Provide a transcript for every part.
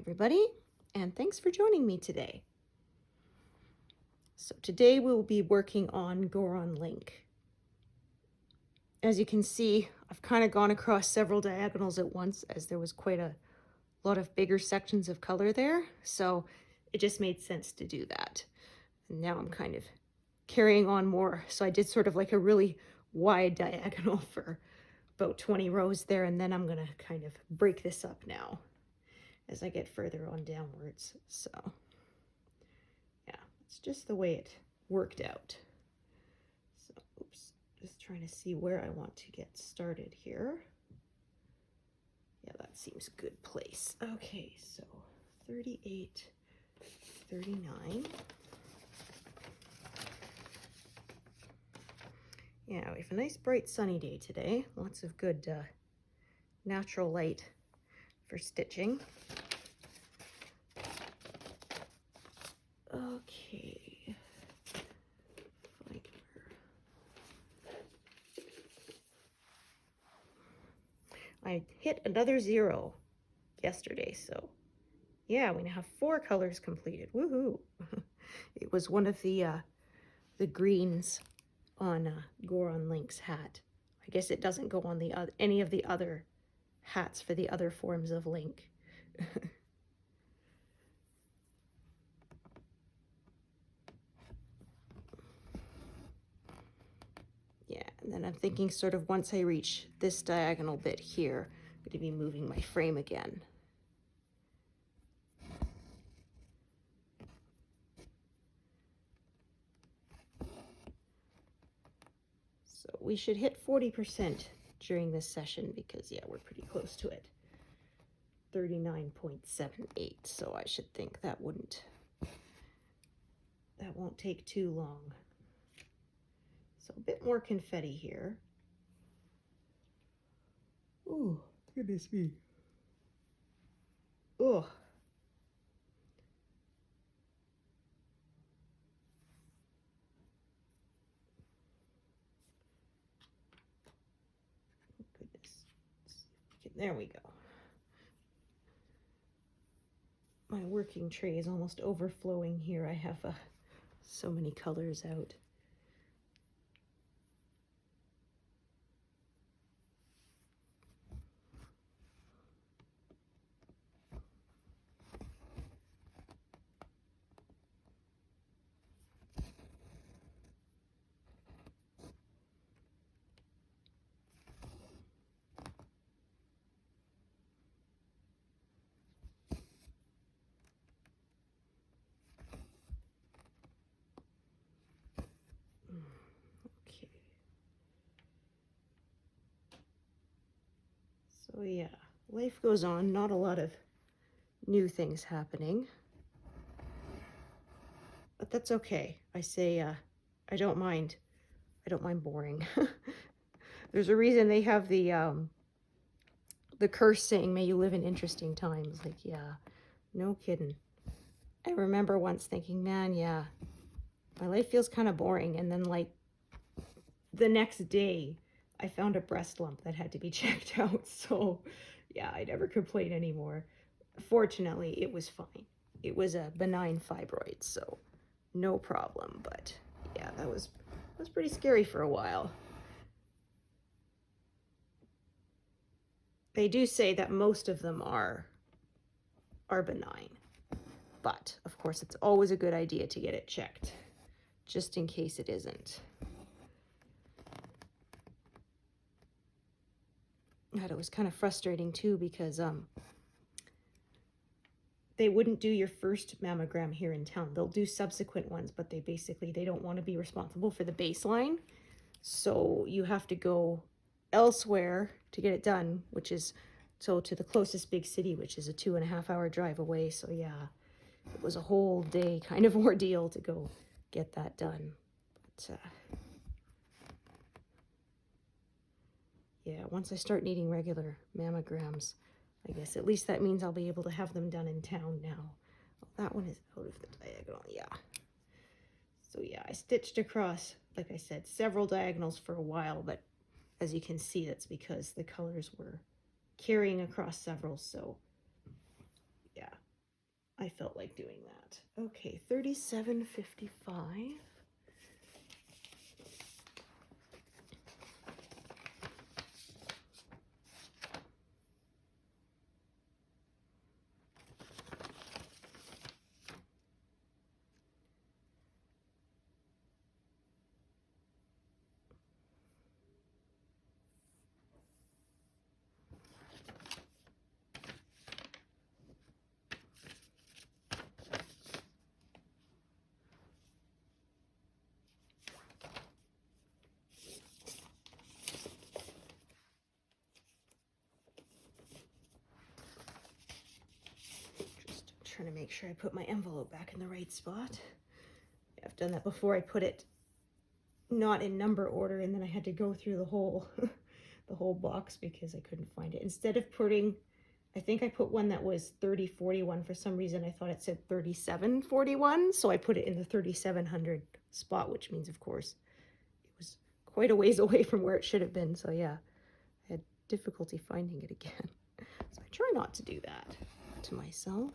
everybody, and thanks for joining me today. So today we'll be working on Goron Link. As you can see, I've kind of gone across several diagonals at once as there was quite a lot of bigger sections of color there, so it just made sense to do that. And now I'm kind of carrying on more, so I did sort of like a really wide diagonal for about 20 rows there, and then I'm gonna kind of break this up now as I get further on downwards. So yeah, it's just the way it worked out. So oops, just trying to see where I want to get started here. Yeah, that seems a good place. Okay, so 38, 39. Yeah, we have a nice bright sunny day today. Lots of good natural light for stitching. Okay. I hit another 0 yesterday, so yeah, we now have 4 colors completed. Woohoo! It was one of the greens on Goron Link's hat. I guess it doesn't go on the any of the other hats for the other forms of Link. Yeah, and then I'm thinking sort of once I reach this diagonal bit here, I'm going to be moving my frame again. So we should hit 40% during this session because, yeah, we're pretty close to it. 39.78, so I should think that won't take too long. So a bit more confetti here. Oh, goodness me. Oh. Goodness. There we go. My working tray is almost overflowing here. I have so many colors out. So yeah, life goes on, not a lot of new things happening. But that's okay. I say I don't mind boring. There's a reason they have the curse saying, "May you live in interesting times." Like, yeah, no kidding. I remember once thinking, man, yeah, my life feels kind of boring, and then like the next day I found a breast lump that had to be checked out. So yeah, I never complain anymore. Fortunately, it was fine. It was a benign fibroid, so no problem. But yeah, that was pretty scary for a while. They do say that most of them are benign, but of course it's always a good idea to get it checked, just in case it isn't. God, it was kind of frustrating too because they wouldn't do your first mammogram here in town. They'll do subsequent ones, but they don't want to be responsible for the baseline. So you have to go elsewhere to get it done, which is to the closest big city, which is a 2.5-hour drive away. So yeah, it was a whole day kind of ordeal to go get that done. But yeah, once I start needing regular mammograms, I guess at least that means I'll be able to have them done in town now. Oh, that one is out of the diagonal, yeah. So yeah, I stitched across, like I said, several diagonals for a while, but as you can see, that's because the colors were carrying across several. So yeah, I felt like doing that. Okay, 37.55. Trying to make sure I put my envelope back in the right spot. I've done that before. I put it not in number order, and then I had to go through the whole the whole box because I couldn't find it. Instead of putting, I think I put one that was 3041. For some reason I thought it said 3741, so I put it in the 3700 spot, which means of course it was quite a ways away from where it should have been. So yeah, I had difficulty finding it again. So I try not to do that to myself.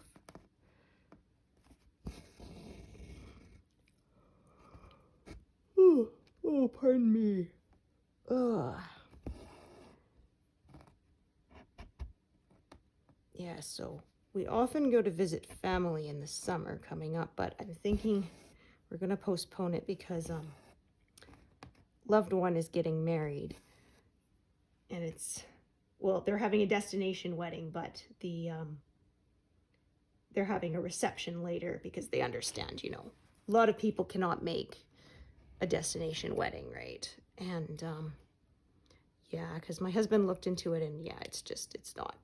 Oh, pardon me. Ugh. Yeah, so we often go to visit family in the summer coming up, but I'm thinking we're gonna postpone it because loved one is getting married, and it's, well, they're having a destination wedding, but they're having a reception later because they understand, you know, a lot of people cannot make a destination wedding, right? And yeah, because my husband looked into it, and yeah, it's not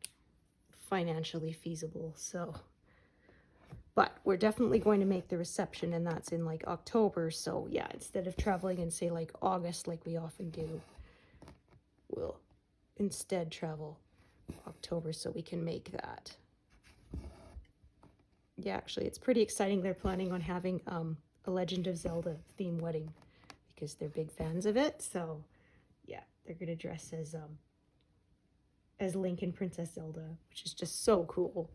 financially feasible. So, but we're definitely going to make the reception, and that's in like October. So yeah, instead of traveling in say like August like we often do, we'll instead travel October so we can make that. Yeah, actually it's pretty exciting. They're planning on having a Legend of Zelda theme wedding because they're big fans of it. So yeah, they're gonna dress as Link and Princess Zelda, which is just so cool.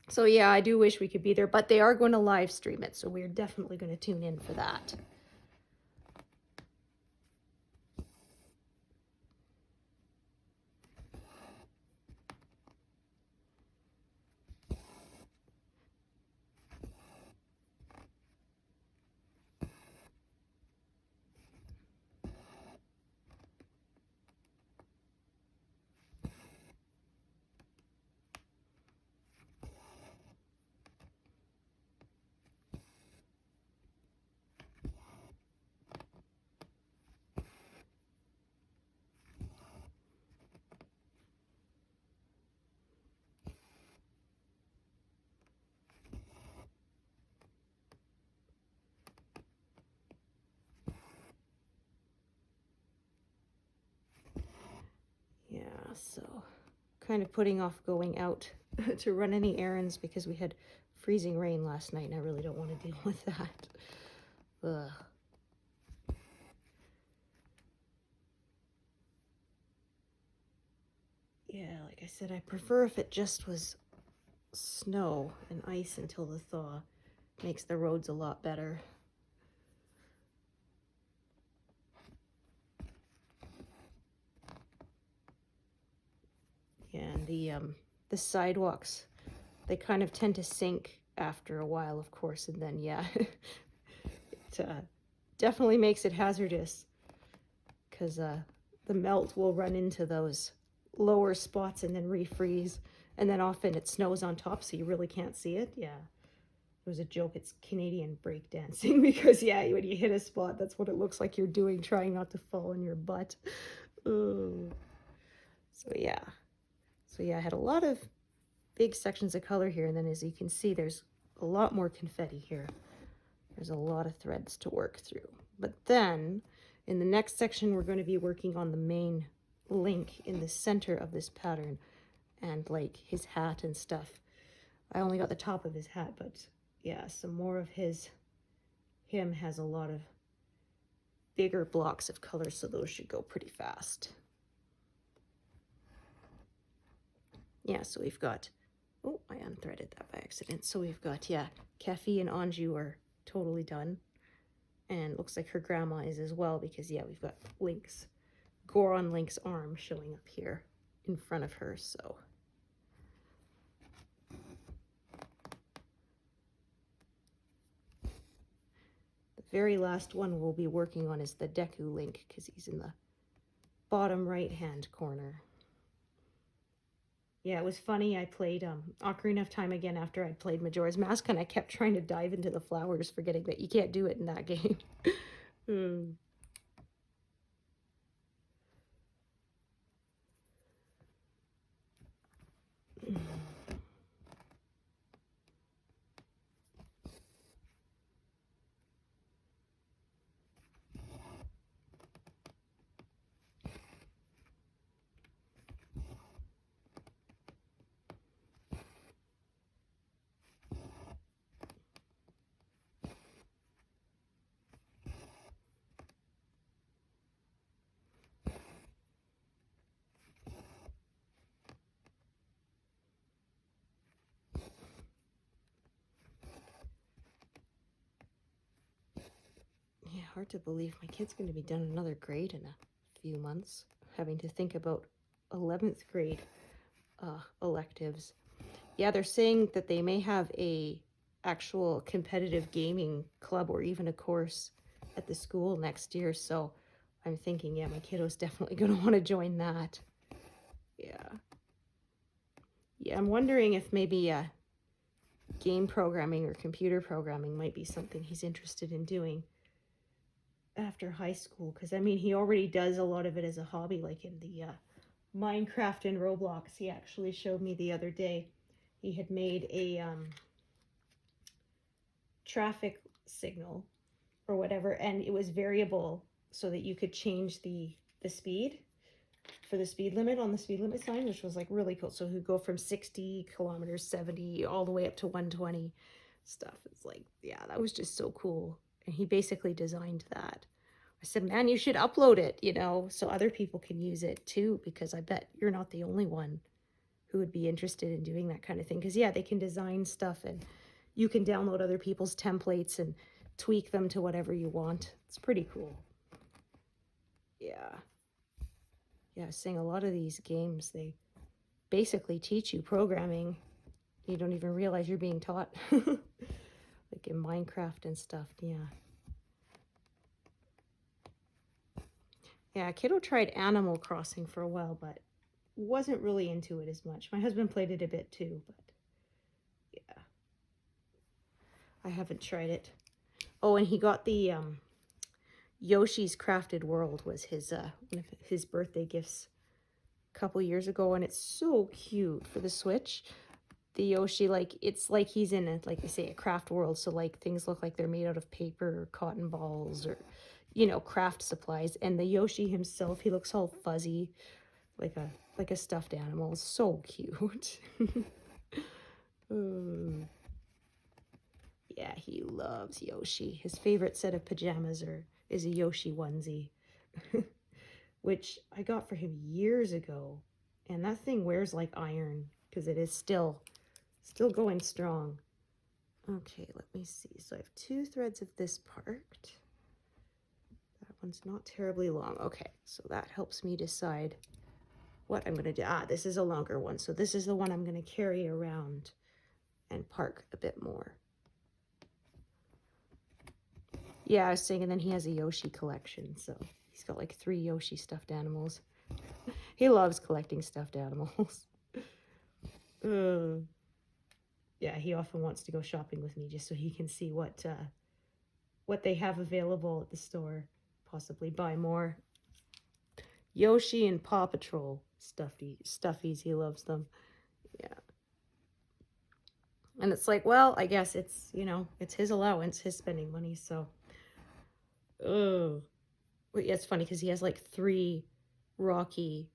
So yeah, I do wish we could be there, but they are going to live stream it, so we're definitely going to tune in for that. Yeah, so kind of putting off going out to run any errands because we had freezing rain last night, and I really don't want to deal with that. Ugh. Yeah, like I said, I prefer if it just was snow and ice until the thaw. Makes the roads a lot better. Yeah, and the sidewalks, they kind of tend to sink after a while, of course, and then yeah, it definitely makes it hazardous because the melt will run into those lower spots and then refreeze, and then often it snows on top, so you really can't see it. Yeah, there's a joke, it's Canadian breakdancing because yeah, when you hit a spot, that's what it looks like you're doing, trying not to fall on your butt. Ooh. So yeah, I had a lot of big sections of color here, and then as you can see, there's a lot more confetti here. There's a lot of threads to work through. But then in the next section, we're going to be working on the main link in the center of this pattern, and like his hat and stuff. I only got the top of his hat, but yeah, some more of him has a lot of bigger blocks of color, so those should go pretty fast. Yeah, so we've got, oh, I unthreaded that by accident. So we've got, yeah, Kefi and Anju are totally done. And looks like her grandma is as well, because, yeah, we've got Link's, Goron Link's arm showing up here in front of her, so. The very last one we'll be working on is the Deku Link, because he's in the bottom right-hand corner. Yeah, it was funny. I played Ocarina of Time again after I played Majora's Mask, and I kept trying to dive into the flowers, forgetting that you can't do it in that game. Yeah, hard to believe my kid's going to be done another grade in a few months, having to think about 11th grade electives. Yeah, they're saying that they may have a actual competitive gaming club or even a course at the school next year, so I'm thinking, yeah, my kiddo's definitely going to want to join that. Yeah. Yeah, I'm wondering if maybe game programming or computer programming might be something he's interested in doing after high school, because I mean, he already does a lot of it as a hobby, like in the Minecraft and Roblox. He actually showed me the other day. He had made a traffic signal or whatever, and it was variable so that you could change the speed for the speed limit on the speed limit sign, which was like really cool. So he'd go from 60 kilometers, 70, all the way up to 120 stuff. It's like, yeah, that was just so cool. And he basically designed that. I said, man, you should upload it, you know, so other people can use it too, because I bet you're not the only one who would be interested in doing that kind of thing. Because, yeah, they can design stuff and you can download other people's templates and tweak them to whatever you want. It's pretty cool. Yeah. Yeah, saying a lot of these games, they basically teach you programming. You don't even realize you're being taught. Like in Minecraft and stuff, yeah. Yeah, kiddo tried Animal Crossing for a while, but wasn't really into it as much. My husband played it a bit too, but yeah. I haven't tried it. Oh, and he got the Yoshi's Crafted World was his one of his birthday gifts a couple years ago, and it's so cute for the Switch. The Yoshi, like, it's like he's in a, like I say, a craft world, so like things look like they're made out of paper or cotton balls or, you know, craft supplies. And the Yoshi himself, he looks all fuzzy, like a stuffed animal. It's so cute. Yeah, he loves Yoshi. His favorite set of pajamas is a Yoshi onesie, which I got for him years ago. And that thing wears like iron because it is still going strong. Okay, let me see. So I have 2 threads of this part. That one's not terribly long. Okay, so that helps me decide what I'm going to do. Ah, this is a longer one. So this is the one I'm going to carry around and park a bit more. Yeah, I was saying, and then he has a Yoshi collection. So he's got like 3 Yoshi stuffed animals. He loves collecting stuffed animals. Yeah, he often wants to go shopping with me just so he can see what they have available at the store. Possibly buy more. Yoshi and Paw Patrol stuffies. He loves them. Yeah. And it's like, well, I guess it's, you know, it's his allowance, his spending money. So, but yeah, it's funny because he has like 3 Rocky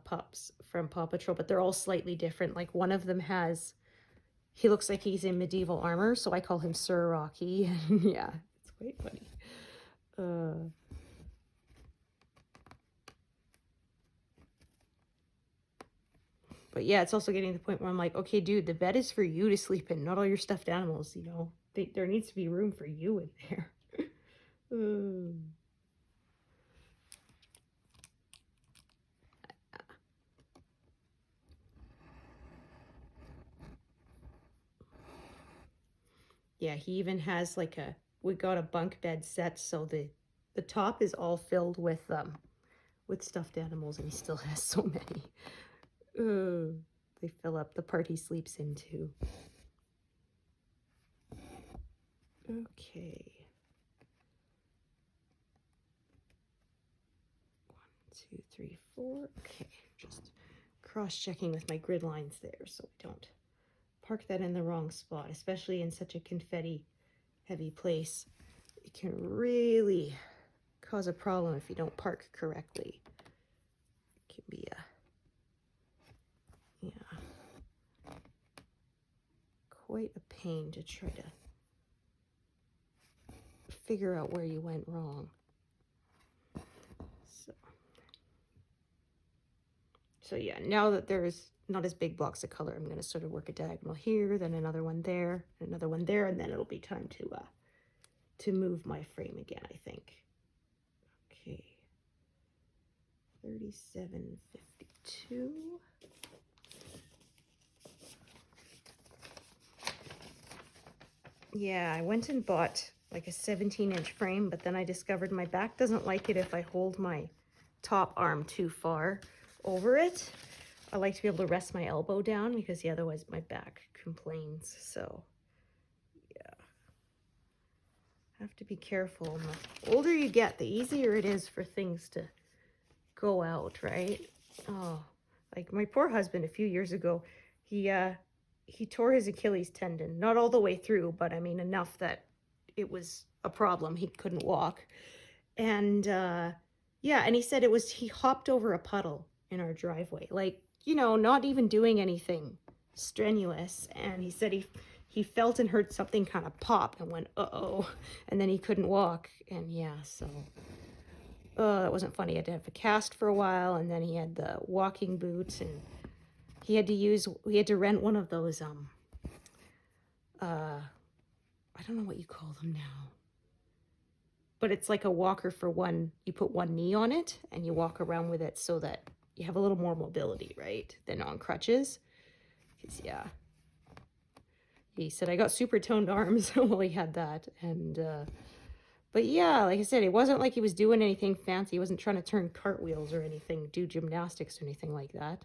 pups from Paw Patrol, but they're all slightly different. Like one of them he looks like he's in medieval armor, so I call him Sir Rocky. Yeah, it's quite funny. But yeah, it's also getting to the point where I'm like, okay, dude, the bed is for you to sleep in, not all your stuffed animals, you know? There needs to be room for you in there. Yeah, he even has like we got a bunk bed set, so the top is all filled with stuffed animals, and he still has so many. They fill up the part he sleeps in too. Okay. 1, 2, 3, 4. Okay, just cross-checking with my grid lines there so we don't park that in the wrong spot, especially in such a confetti heavy place. It can really cause a problem if you don't park correctly. It can be quite a pain to try to figure out where you went wrong. So yeah, now that there's not as big blocks of color, I'm going to sort of work a diagonal here, then another one there, another one there, and then it'll be time to move my frame again, I think. Okay. 37.52. Yeah, I went and bought like a 17-inch frame, but then I discovered my back doesn't like it if I hold my top arm too far over it. I like to be able to rest my elbow down because otherwise my back complains. So yeah, have to be careful. And the older you get, the easier it is for things to go out, right? Oh, like my poor husband a few years ago, he tore his Achilles tendon, not all the way through, but I mean enough that it was a problem. He couldn't walk. And yeah, and he said he hopped over a puddle in our driveway, like, you know, not even doing anything strenuous. And he said he felt and heard something kind of pop and went, uh-oh, and then he couldn't walk. And yeah, so that wasn't funny. He had to have a cast for a while, and then he had the walking boots, and he had to rent one of those I don't know what you call them now, but it's like a walker for one. You put one knee on it and you walk around with it so that you have a little more mobility, right, than on crutches. Because yeah, he said I got super toned arms while he had that. And but yeah, like I said, it wasn't like he was doing anything fancy. He wasn't trying to turn cartwheels or anything, do gymnastics or anything like that.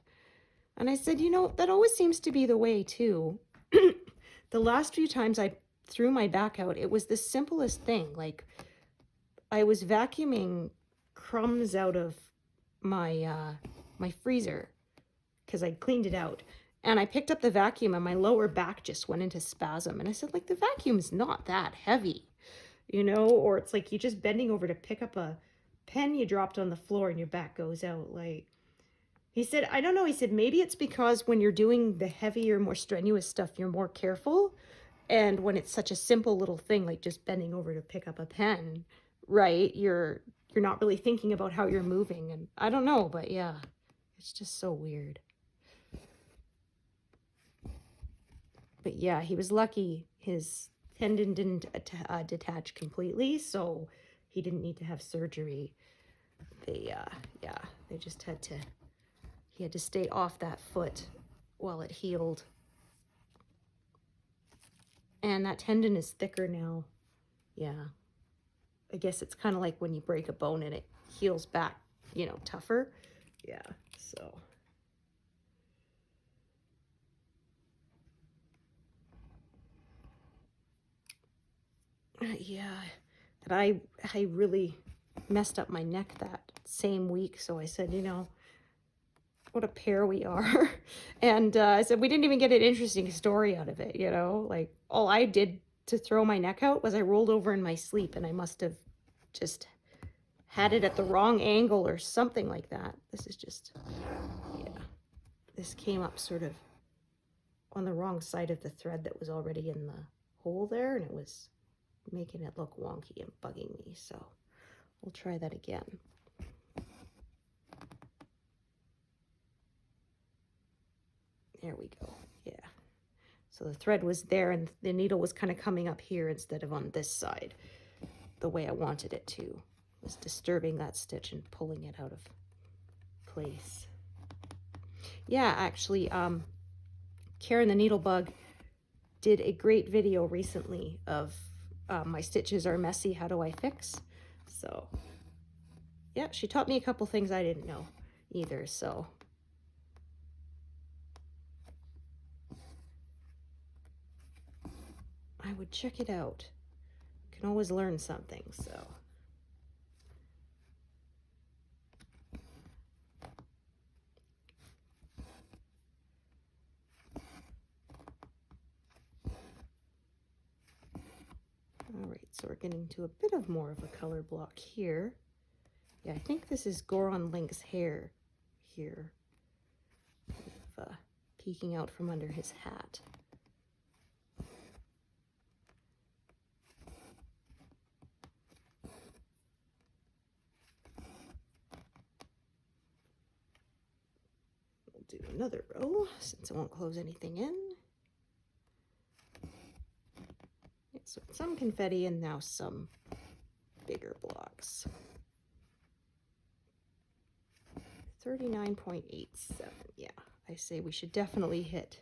And I said, you know, that always seems to be the way too. The last few times I threw my back out, it was the simplest thing. Like I was vacuuming crumbs out of my my freezer because I cleaned it out, and I picked up the vacuum and my lower back just went into spasm. And I said, like, the vacuum's not that heavy, you know, or it's like you're just bending over to pick up a pen you dropped on the floor and your back goes out. Like, he said, I don't know. He said, maybe it's because when you're doing the heavier, more strenuous stuff, you're more careful. And when it's such a simple little thing, like just bending over to pick up a pen, right, you're not really thinking about how you're moving. And I don't know, but yeah, it's just so weird. But yeah, he was lucky. His tendon didn't detach completely, so he didn't need to have surgery. They just he had to stay off that foot while it healed. And that tendon is thicker now. Yeah. I guess it's kind of like when you break a bone and it heals back, you know, tougher. Yeah, so. Yeah, and I really messed up my neck that same week. So I said, you know, what a pair we are. And I said, we didn't even get an interesting story out of it, you know? Like, all I did to throw my neck out was I rolled over in my sleep, and I must have just had it at the wrong angle or something like that. This is just, yeah. This came up sort of on the wrong side of the thread that was already in the hole there, and it was making it look wonky and bugging me. So we'll try that again. There we go. Yeah. So the thread was there and the needle was kind of coming up here instead of on this side, the way I wanted it to. It was disturbing that stitch and pulling it out of place. Yeah, actually, Karen the Needlebug did a great video recently of my stitches are messy, how do I fix? So yeah, she taught me a couple things I didn't know either, so. I would check it out. Can always learn something, so. All right, so we're getting to a bit of more of a color block here. Yeah, I think this is Goron Link's hair here, peeking out from under his hat. We'll do another row since it won't close anything in. Yeah, so some confetti and now some bigger blocks. 39.87, yeah. I say we should definitely hit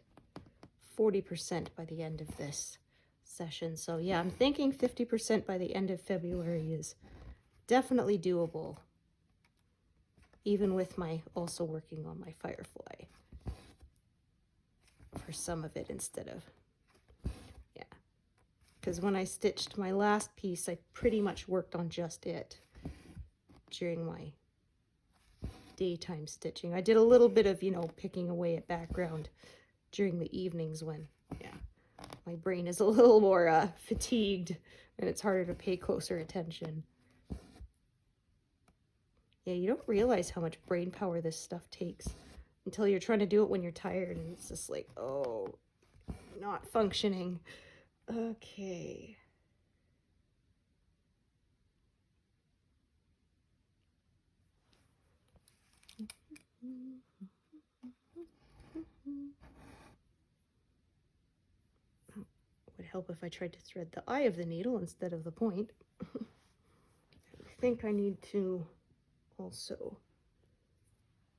40% by the end of this session. So yeah, I'm thinking 50% by the end of February is definitely doable, even with my also working on my firefly for some of it instead of, yeah. Because when I stitched my last piece, I pretty much worked on just it during my daytime stitching. I did a little bit of, you know, picking away at background during the evenings when, yeah, my brain is a little more fatigued and it's harder to pay closer attention. Yeah, you don't realize how much brain power this stuff takes until you're trying to do it when you're tired and it's just like, oh, not functioning. Okay. Would help if I tried to thread the eye of the needle instead of the point. I think I need to also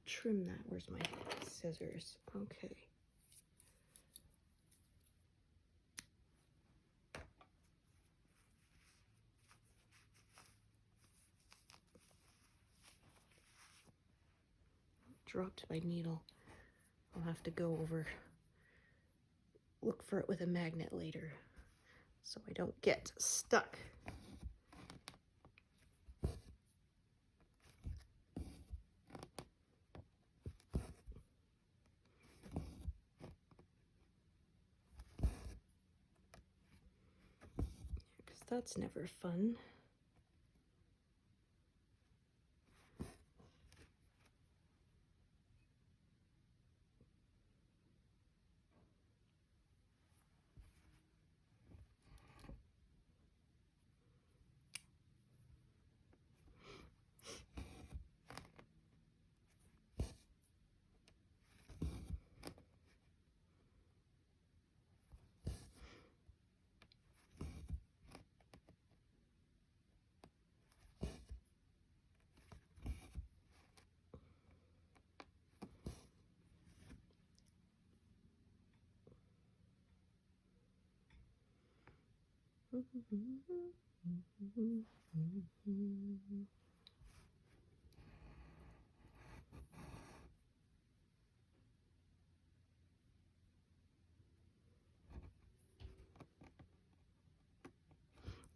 trim that. Where's my scissors? Okay. Dropped my needle. I'll have to go over, look for it with a magnet later so I don't get stuck. Because that's never fun.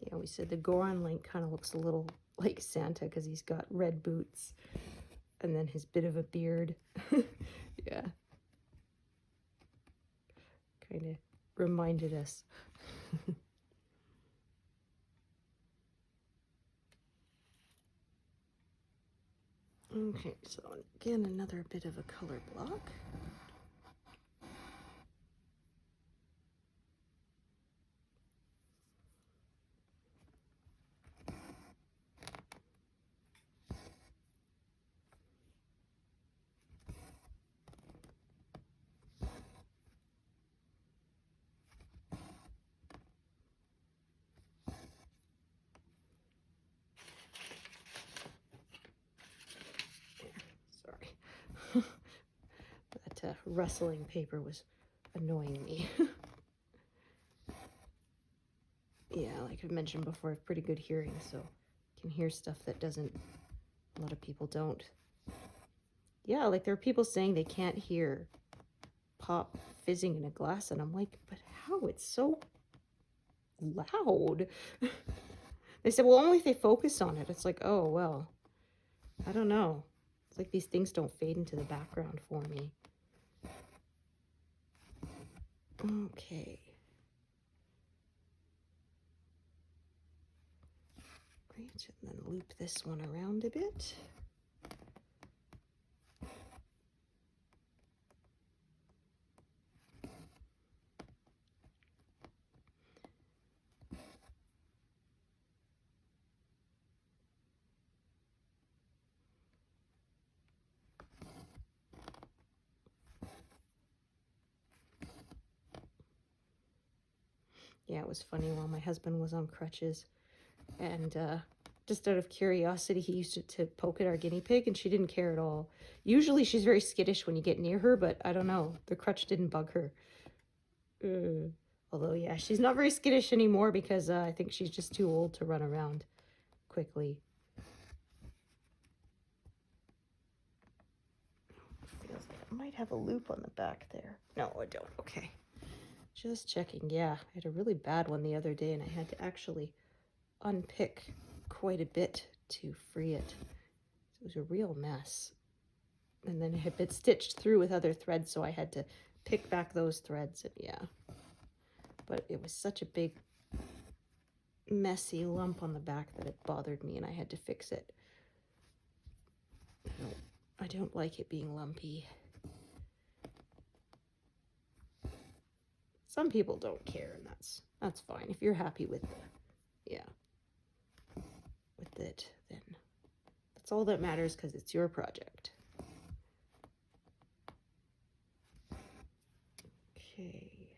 Yeah, we said the Goron Link kind of looks a little like Santa because he's got red boots and then his bit of a beard. Yeah. Kind of reminded us. Okay, so again, another bit of a color block. rustling paper was annoying me. Yeah, like I've mentioned before, I have pretty good hearing, so I can hear stuff that a lot of people don't. Yeah, like there are people saying they can't hear pop fizzing in a glass, and I'm like, but how? It's so loud. They said, well, only if they focus on it. It's like, oh, well, I don't know. It's like these things don't fade into the background for me. Okay. Great, and then loop this one around a bit. Yeah, it was funny while my husband was on crutches, and just out of curiosity, he used to poke at our guinea pig, and she didn't care at all. Usually she's very skittish when you get near her, but I don't know, the crutch didn't bug her. Although, yeah, she's not very skittish anymore because I think she's just too old to run around quickly. Feels like I might have a loop on the back there. No, I don't. Okay. Just checking. Yeah, I had a really bad one the other day, and I had to actually unpick quite a bit to free it. It was a real mess. And then it had been stitched through with other threads, so I had to pick back those threads, and yeah. But it was such a big, messy lump on the back that it bothered me, and I had to fix it. I don't like it being lumpy. Some people don't care, and that's fine. If you're happy with with it, then that's all that matters, because it's your project. Okay.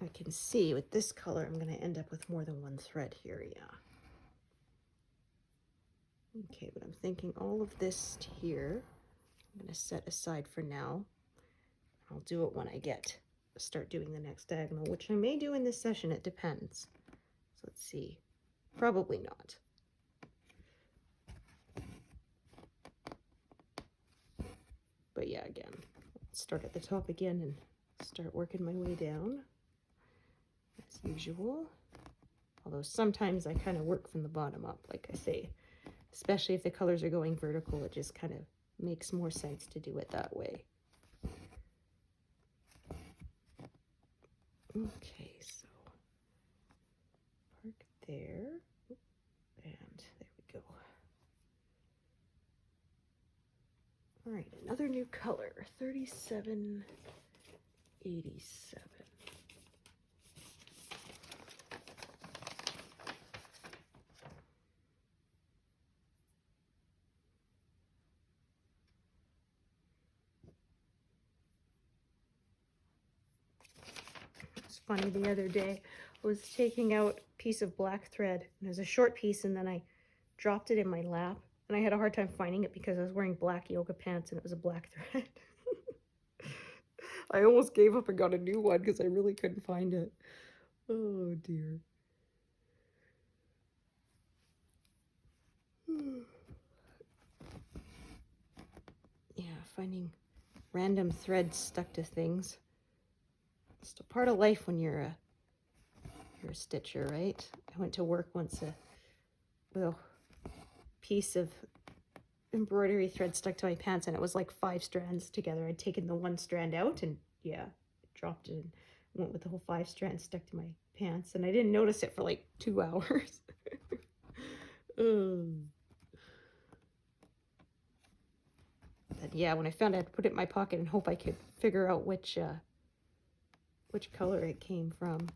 I can see with this color, I'm going to end up with more than one thread here, yeah. Okay, but I'm thinking all of this here, I'm going to set aside for now. I'll do it when I start doing the next diagonal, which I may do in this session, it depends. So let's see, probably not. But yeah, again, start at the top again and start working my way down, as usual. Although sometimes I kind of work from the bottom up, like I say, especially if the colors are going vertical, it just kind of makes more sense to do it that way. Okay, so park there, and there we go. All right, another new color, 3787. It's funny, the other day I was taking out a piece of black thread, and it was a short piece, and then I dropped it in my lap, and I had a hard time finding it because I was wearing black yoga pants and it was a black thread. I almost gave up and got a new one because I really couldn't find it. Oh dear. Yeah, finding random threads stuck to things. It's a part of life when you're a stitcher, right? I went to work once, a little piece of embroidery thread stuck to my pants, and it was like 5 strands together. I'd taken the one strand out, and yeah, dropped it and went with the whole 5 strands stuck to my pants, and I didn't notice it for like 2 hours. And yeah, when I found it, I had to put it in my pocket and hope I could figure out which color it came from.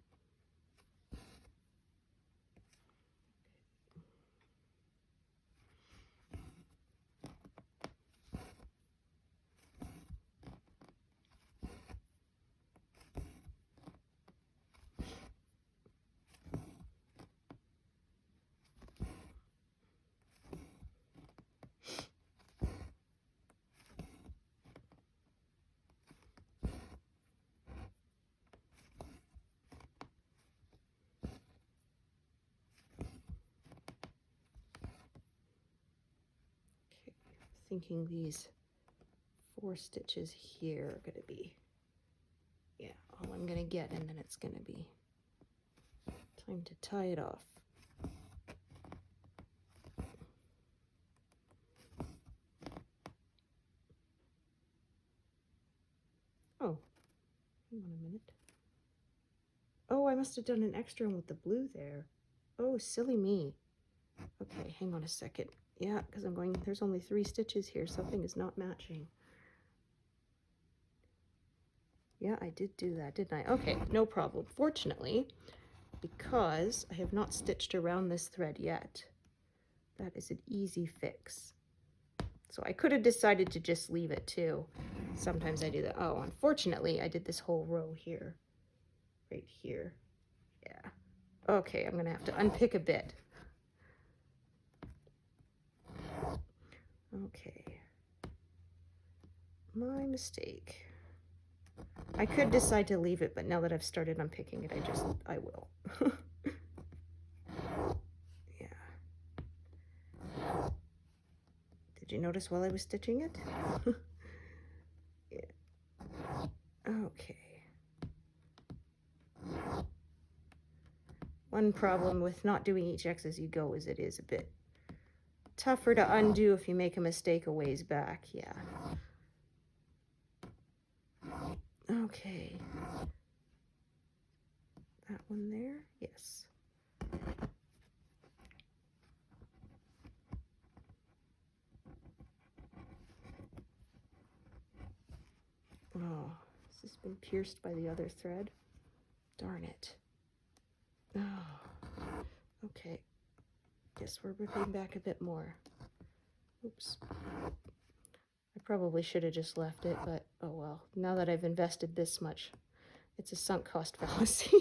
thinking these 4 stitches here are going to be, yeah, all I'm going to get, and then it's going to be time to tie it off. Oh, hang on a minute. Oh, I must have done an extra one with the blue there. Oh, silly me. Okay, hang on a second. Yeah, because I'm going, there's only 3 stitches here. Something is not matching. Yeah, I did do that, didn't I? Okay, no problem. Fortunately, because I have not stitched around this thread yet, that is an easy fix. So I could have decided to just leave it too. Sometimes I do that. Oh, unfortunately, I did this whole row here. Right here. Yeah. Okay, I'm going to have to unpick a bit. Okay. My mistake. I could decide to leave it, but now that I've started unpicking it, I will. Yeah. Did you notice while I was stitching it? Yeah. Okay. One problem with not doing each X as you go is it is a bit tougher to undo if you make a mistake a ways back. Yeah. Okay. That one there? Yes. Oh, this has been pierced by the other thread. Darn it. Oh, okay. Guess we're ripping back a bit more. Oops. I probably should have just left it, but oh well. Now that I've invested this much, it's a sunk cost fallacy.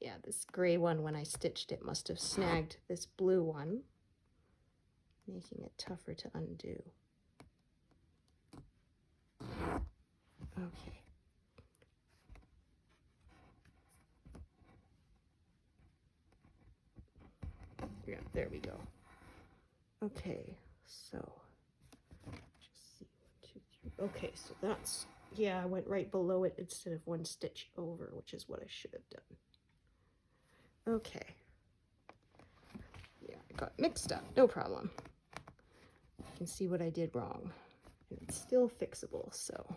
Yeah, this gray one, when I stitched it, must have snagged this blue one, making it tougher to undo. Okay. Yeah, there we go. Okay, so just see 1, 2, 3. Okay, so that's, yeah, I went right below it instead of 1 stitch over, which is what I should have done. Okay. Yeah, I got mixed up, no problem. I can see what I did wrong. And it's still fixable, so.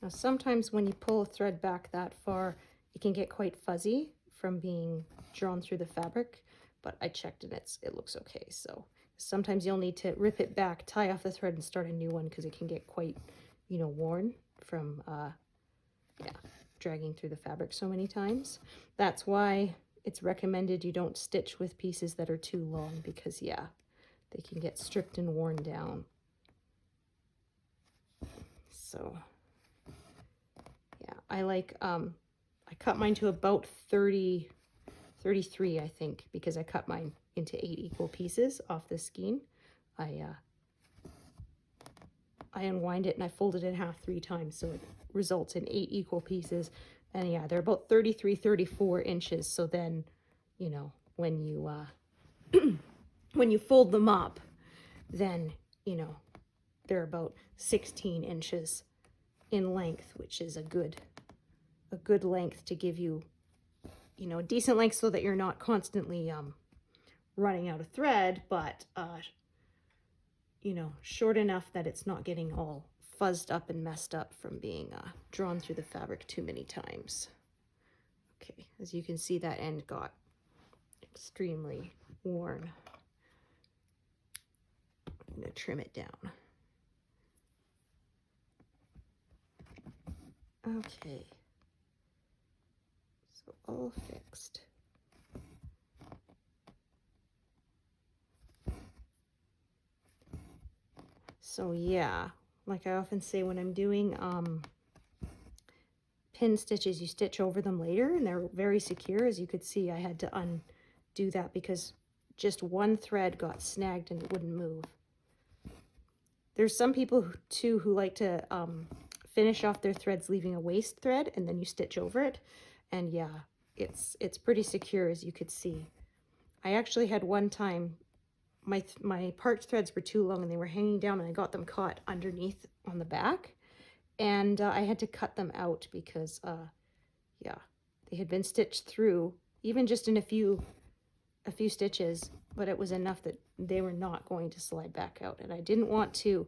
Now sometimes when you pull a thread back that far, it can get quite fuzzy from being drawn through the fabric, but I checked and it looks okay. So sometimes you'll need to rip it back, tie off the thread, and start a new one because it can get quite, you know, worn from, yeah, dragging through the fabric so many times. That's why it's recommended you don't stitch with pieces that are too long because, yeah, they can get stripped and worn down. So yeah, I like, I cut mine to about 33, I think, because I cut mine into 8 equal pieces off the skein. I unwind it and I fold it in half 3 times, so it results in 8 equal pieces. And yeah, they're about 33, 34 inches. So then, you know, when you when you fold them up, then, you know, they're about 16 inches in length, which is a good length to give you, you know, a decent length so that you're not constantly running out of thread, but you know, short enough that it's not getting all fuzzed up and messed up from being drawn through the fabric too many times. Okay, as you can see, that end got extremely worn. I'm going to trim it down. Okay, so all fixed. So yeah, like I often say when I'm doing pin stitches, you stitch over them later and they're very secure. As you could see, I had to undo that because just one thread got snagged and it wouldn't move. There's some people too who like to finish off their threads leaving a waste thread, and then you stitch over it. And yeah, it's pretty secure, as you could see. I actually had one time my part threads were too long and they were hanging down, and I got them caught underneath on the back, and I had to cut them out because yeah, they had been stitched through, even just in a few stitches, but it was enough that they were not going to slide back out, and I didn't want to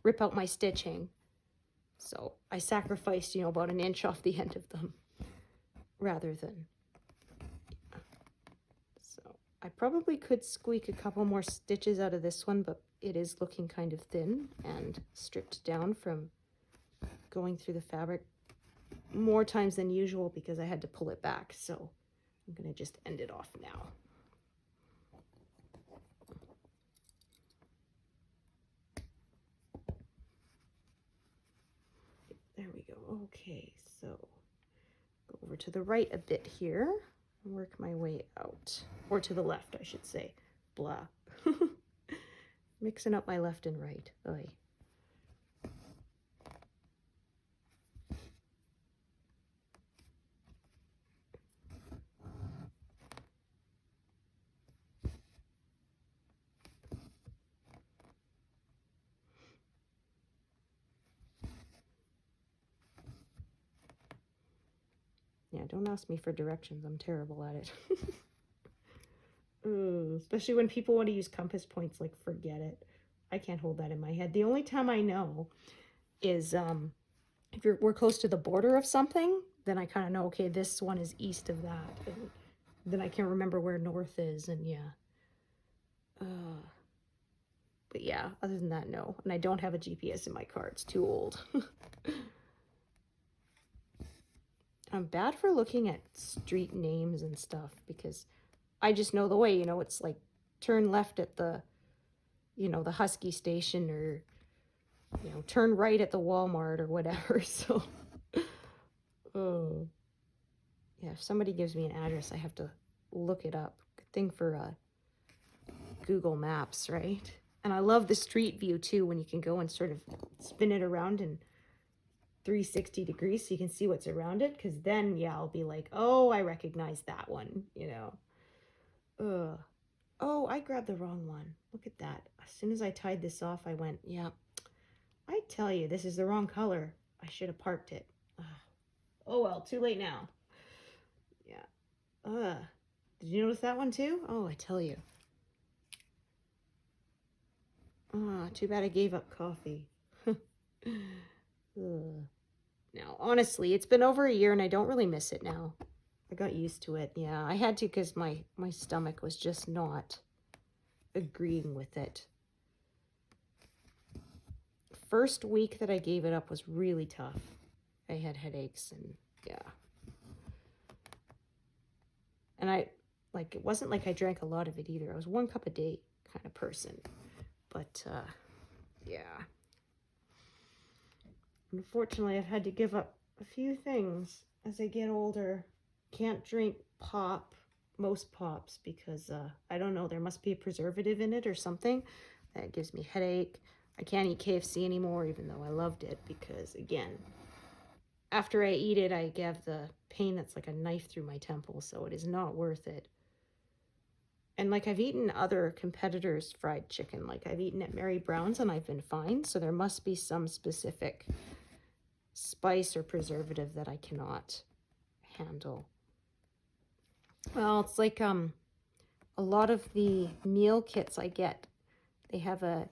rip out my stitching, so I sacrificed, you know, about an inch off the end of them rather than. So I probably could squeak a couple more stitches out of this one, but it is looking kind of thin and stripped down from going through the fabric more times than usual because I had to pull it back. So I'm going to just end it off now. There we go. Okay, so go over to the right a bit here and work my way out, or to the left, I should say. Blah. Mixing up my left and right. Oy. Yeah, don't ask me for directions. I'm terrible at it. Especially when people want to use compass points, like, forget it. I can't hold that in my head. The only time I know is if we're close to the border of something, then I kind of know, okay, this one is east of that. And then I can remember where north is, and yeah. But yeah, other than that, no. And I don't have a GPS in my car. It's too old. I'm bad for looking at street names and stuff because I just know the way, you know, it's like turn left at the, you know, the Husky station, or, you know, turn right at the Walmart or whatever. So, oh, yeah, if somebody gives me an address, I have to look it up. Good thing for Google Maps, right? And I love the street view too, when you can go and sort of spin it around in 360 degrees so you can see what's around it, because then, yeah, I'll be like, oh, I recognize that one, you know. Oh, I grabbed the wrong one. Look at that. As soon as I tied this off, I went, yeah, I tell you, this is the wrong color. I should have parked it. Oh well, too late now. Yeah. Did you notice that one too? Oh, I tell you. Too bad I gave up coffee. Now, honestly, it's been over a year and I don't really miss it now. I got used to it. Yeah, I had to because my stomach was just not agreeing with it. First week that I gave it up was really tough. I had headaches and yeah. And it wasn't like I drank a lot of it either. I was 1 cup a day kind of person. But, yeah. Unfortunately, I've had to give up a few things as I get older. Can't drink most pops, because, I don't know, there must be a preservative in it or something that gives me headache. I can't eat KFC anymore, even though I loved it, because, again, after I eat it, I get the pain that's like a knife through my temple, so it is not worth it. And, like, I've eaten other competitors' fried chicken. Like, I've eaten at Mary Brown's and I've been fine, so there must be some specific spice or preservative that I cannot handle. Well, it's like a lot of the meal kits I get, they have a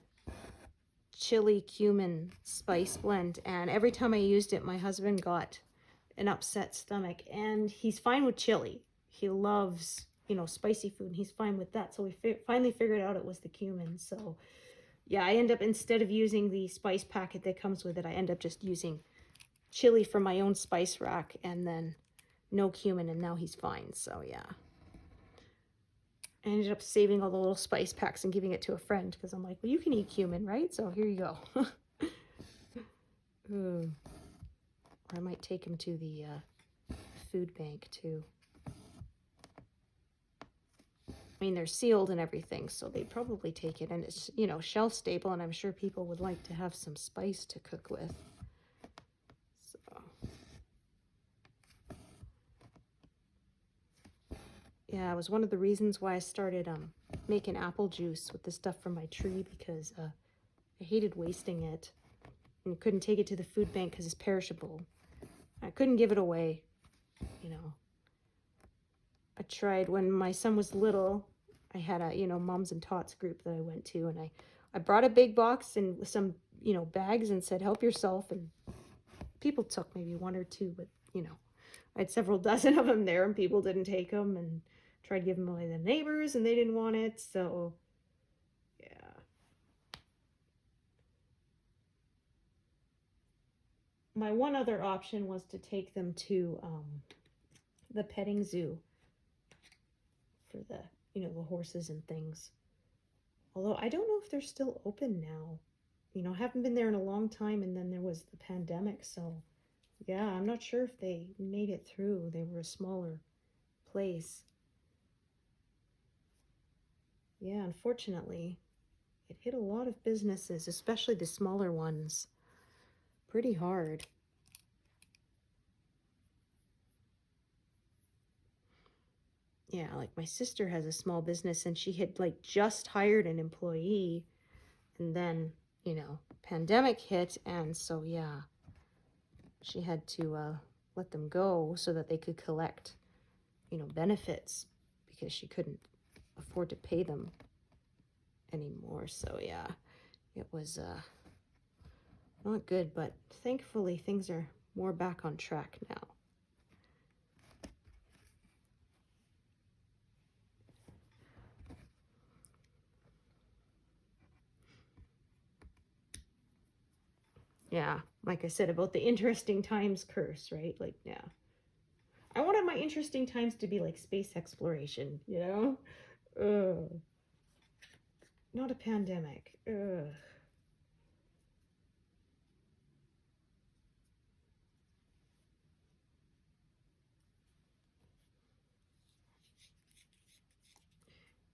chili cumin spice blend, and every time I used it, my husband got an upset stomach, and he's fine with chili. He loves, you know, spicy food, and he's fine with that. So we finally figured out it was the cumin. So yeah, I end up, instead of using the spice packet that comes with it, I end up just using chili from my own spice rack, and then no cumin, and now he's fine. So yeah, I ended up saving all the little spice packs and giving it to a friend, because I'm like, well, you can eat cumin, right? So here you go. Or I might take him to the food bank too. I mean, they're sealed and everything, so they'd probably take it, and it's, you know, shelf stable, and I'm sure people would like to have some spice to cook with. Yeah, it was one of the reasons why I started making apple juice with the stuff from my tree, because I hated wasting it and couldn't take it to the food bank because it's perishable. I couldn't give it away, you know. I tried when my son was little. I had a, moms and tots group that I went to, and I brought a big box and with some, bags and said, help yourself. And people took maybe one or two, but, I had several dozen of them there and people didn't take them, and tried to give them away to the neighbors and they didn't want it. So, yeah. My one other option was to take them to the petting zoo for the, the horses and things. Although I don't know if they're still open now. I haven't been there in a long time, and then there was the pandemic, so yeah, I'm not sure if they made it through. They were a smaller place. Yeah, unfortunately, it hit a lot of businesses, especially the smaller ones, pretty hard. Yeah, like my sister has a small business and she had like just hired an employee, and then, pandemic hit, and so yeah, she had to let them go so that they could collect, benefits, because she couldn't afford to pay them anymore. So yeah, it was not good, but thankfully things are more back on track now. Yeah, like I said about the interesting times curse, right? Like, yeah. I wanted my interesting times to be like space exploration, Ugh. Not a pandemic. Ugh.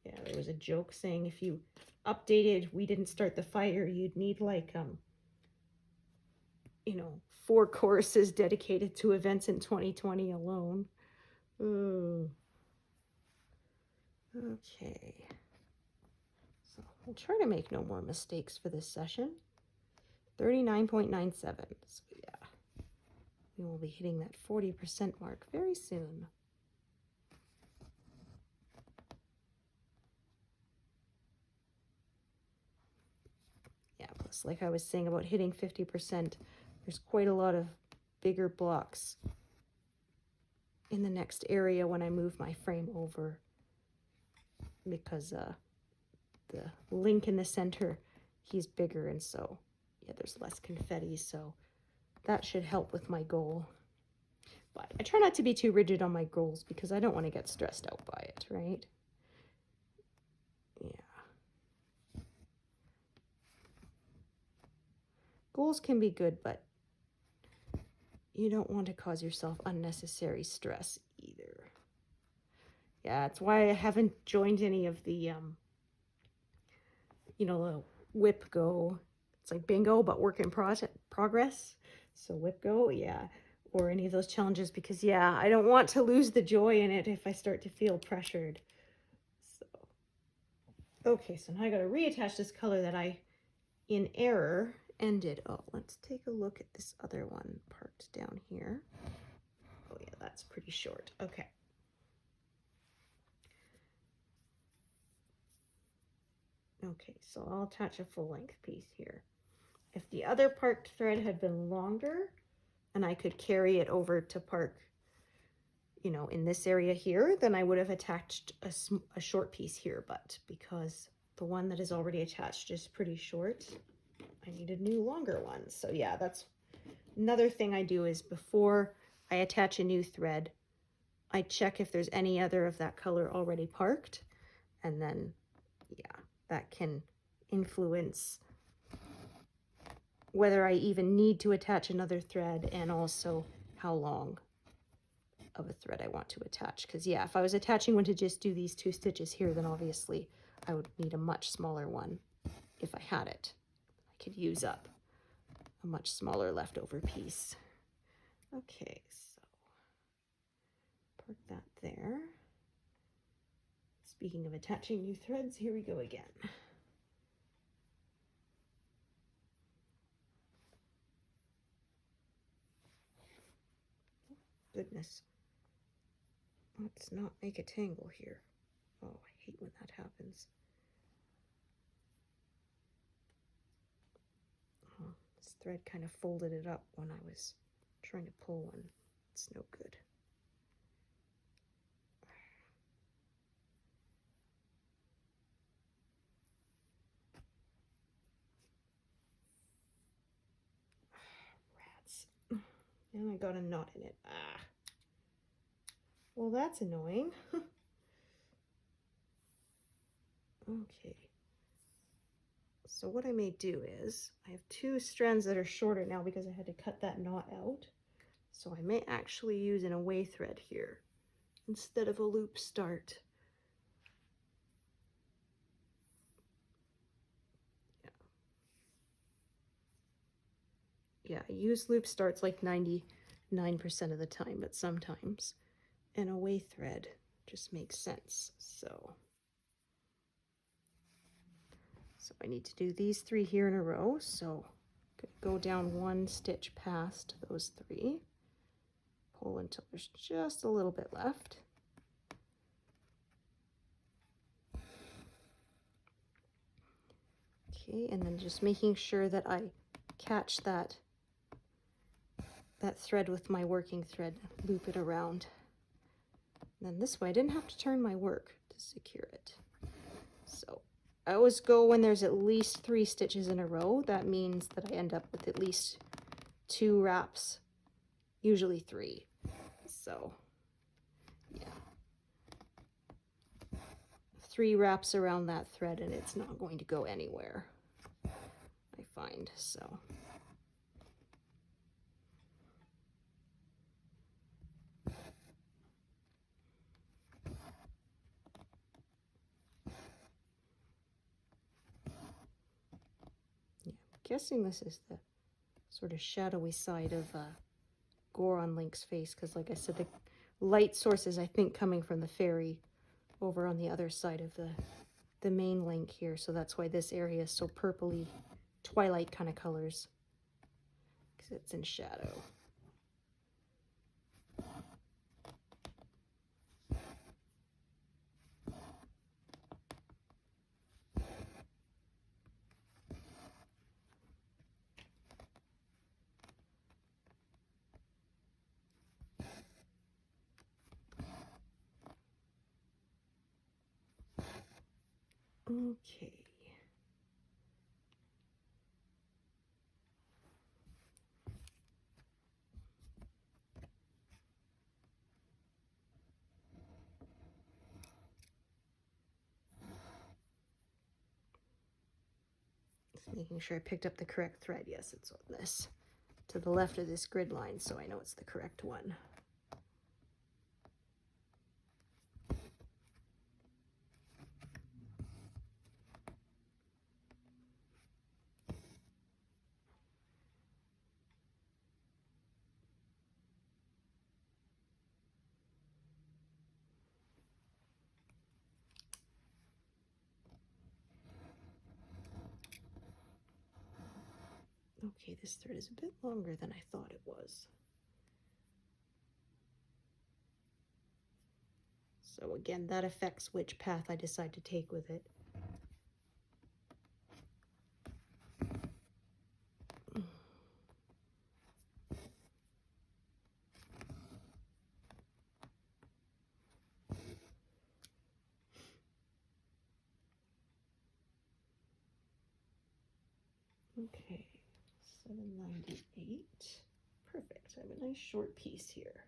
Yeah, there was a joke saying if you updated We Didn't Start the Fire, you'd need like 4 courses dedicated to events in 2020 alone. Ooh. Okay. So we'll try to make no more mistakes for this session. 39.97. So yeah, we will be hitting that 40% mark very soon. Yeah, plus like I was saying about hitting 50%, there's quite a lot of bigger blocks in the next area when I move my frame over, because the link in the center, he's bigger, and so yeah, there's less confetti, so that should help with my goal. But I try not to be too rigid on my goals because I don't want to get stressed out by it, right? Yeah. Goals can be good, but you don't want to cause yourself unnecessary stress either. Yeah, that's why I haven't joined any of the, the whip go. It's like bingo, but work in progress. So whip go, yeah. Or any of those challenges, because yeah, I don't want to lose the joy in it if I start to feel pressured. So, okay, so now I got to reattach this color that I, in error, ended. Oh, let's take a look at this other one parked down here. Oh yeah, that's pretty short. Okay. Okay, so I'll attach a full length piece here. If the other parked thread had been longer and I could carry it over to park, in this area here, then I would have attached a short piece here. But because the one that is already attached is pretty short, I need a new longer one. So yeah, that's another thing I do, is before I attach a new thread, I check if there's any other of that color already parked, and then yeah, that can influence whether I even need to attach another thread, and also how long of a thread I want to attach. Because yeah, if I was attaching one to just do these 2 stitches here, then obviously I would need a much smaller one if I had it. I could use up a much smaller leftover piece. Okay, so park that there. Speaking of attaching new threads, here we go again. Goodness. Let's not make a tangle here. Oh, I hate when that happens. Oh, this thread kind of folded it up when I was trying to pull one. It's no good. Rats. And I got a knot in it. Ah. Well, that's annoying. Okay. So what I may do is, I have two strands that are shorter now because I had to cut that knot out. So I may actually use an away thread here instead of a loop start. Yeah, I use loop starts like 99% of the time, but sometimes an away thread just makes sense. So I need to do these 3 here in a row. So go down 1 stitch past those 3, pull until there's just a little bit left. Okay, and then just making sure that I catch that thread with my working thread, loop it around. And then this way I didn't have to turn my work to secure it. So I always go when there's at least 3 stitches in a row. That means that I end up with at least 2 wraps, usually 3. So yeah, 3 wraps around that thread and it's not going to go anywhere, I find. So guessing this is the sort of shadowy side of Goron Link's face, because like I said, the light source is, I think, coming from the fairy over on the other side of the main link here, so that's why this area is so purpley, twilight kind of colors, because it's in shadow. Okay. Just making sure I picked up the correct thread. Yes, it's on this, to the left of this grid line, so I know it's the correct one. Okay, this thread is a bit longer than I thought it was. So again, that affects which path I decide to take with it. Okay, 798. Perfect. I have a nice short piece here.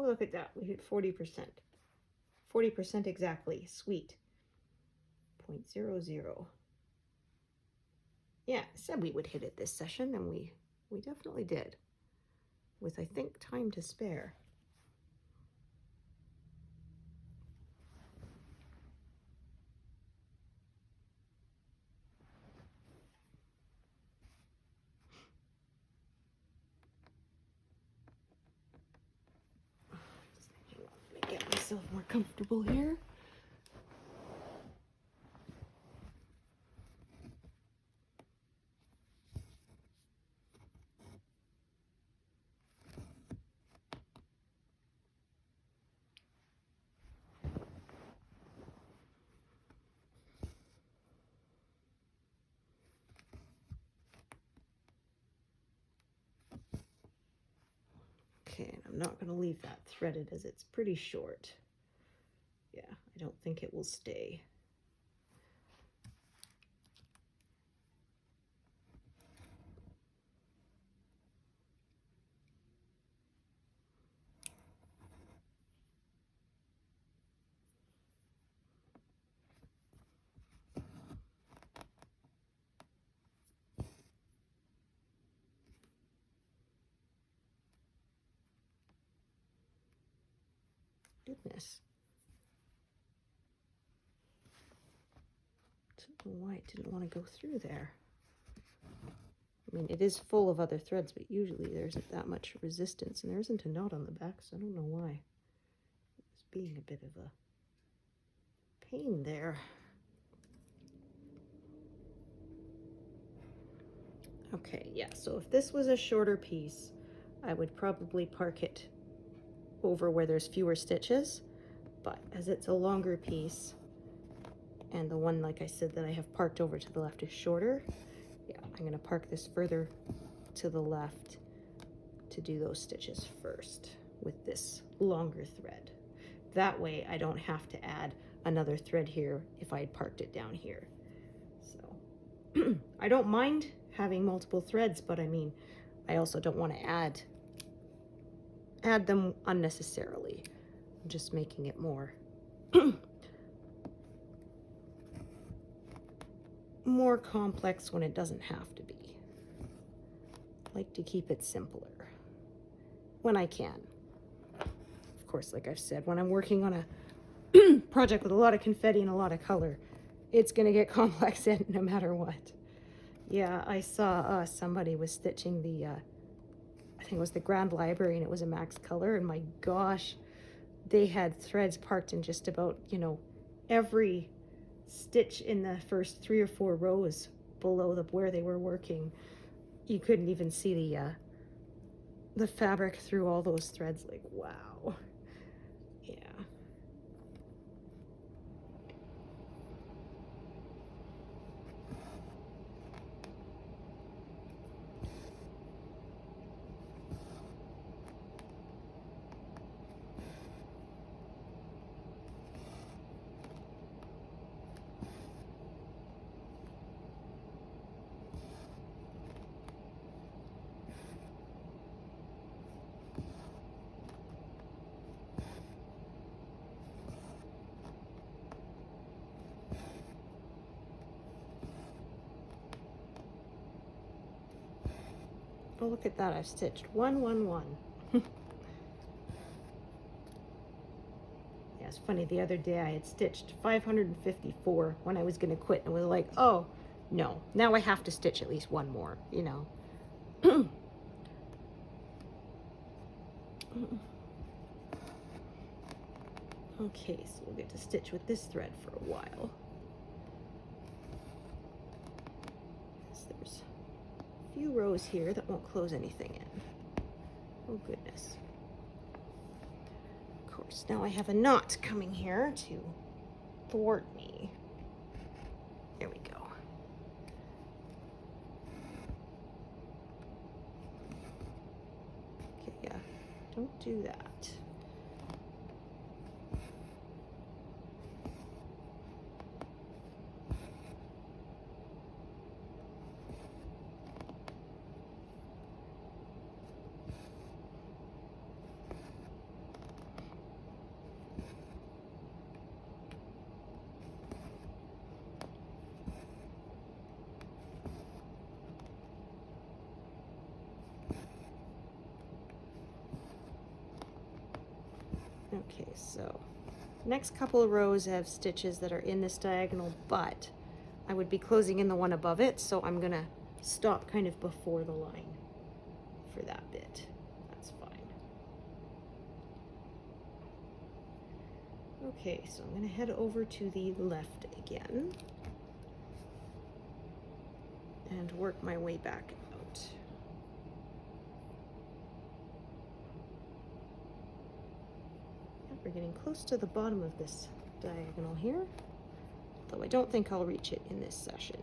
Oh, look at that. We hit 40%. 40% exactly. Sweet. 0.00. Yeah, I said we would hit it this session, and we definitely did. With, I think, time to spare. Hang on, let me get myself more comfortable here. Okay, and I'm not going to leave that threaded as it's pretty short. Yeah, I don't think it will stay. Goodness. Don't know why it didn't want to go through there. I mean, it is full of other threads, but usually there isn't that much resistance, and there isn't a knot on the back, so I don't know why. It's being a bit of a pain there. Okay, yeah, so if this was a shorter piece, I would probably park it over where there's fewer stitches, but as it's a longer piece, and the one, like I said, that I have parked over to the left is shorter, yeah, I'm gonna park this further to the left to do those stitches first with this longer thread. That way I don't have to add another thread here if I had parked it down here. So I don't mind having multiple threads, but I mean, I also don't want to add them unnecessarily. I'm just making it more more complex when it doesn't have to be. I like to keep it simpler when I can. Of course, like I've said, when I'm working on a project with a lot of confetti and a lot of color, it's gonna get complex no matter what. Yeah, I saw somebody was stitching the, I think it was the Grand Library, and it was a max color, and my gosh, they had threads parked in just about, you know, every stitch in the first 3 or 4 rows below where they were working. You couldn't even see the fabric through all those threads. Like, wow. Yeah. Oh, look at that. I've stitched 1, 1, 1. Yeah, it's funny. The other day I had stitched 554 when I was going to quit, and was like, oh, no. Now I have to stitch at least one more, you know. Okay, so we'll get to stitch with this thread for a while. There's a few rows here that won't close anything in. Oh goodness. Of course, now I have a knot coming here to thwart me. There we go. Okay, yeah, don't do that. Okay, so next couple of rows have stitches that are in this diagonal, but I would be closing in the one above it, so I'm gonna stop kind of before the line for that bit. That's fine. Okay, so I'm gonna head over to the left again and work my way back out. We're getting close to the bottom of this diagonal here, though I don't think I'll reach it in this session.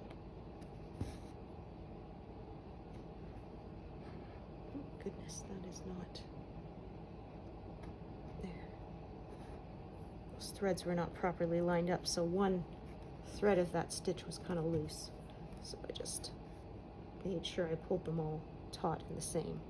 Oh goodness, that is not there. Those threads were not properly lined up, so one thread of that stitch was kind of loose. So I just made sure I pulled them all taut and the same.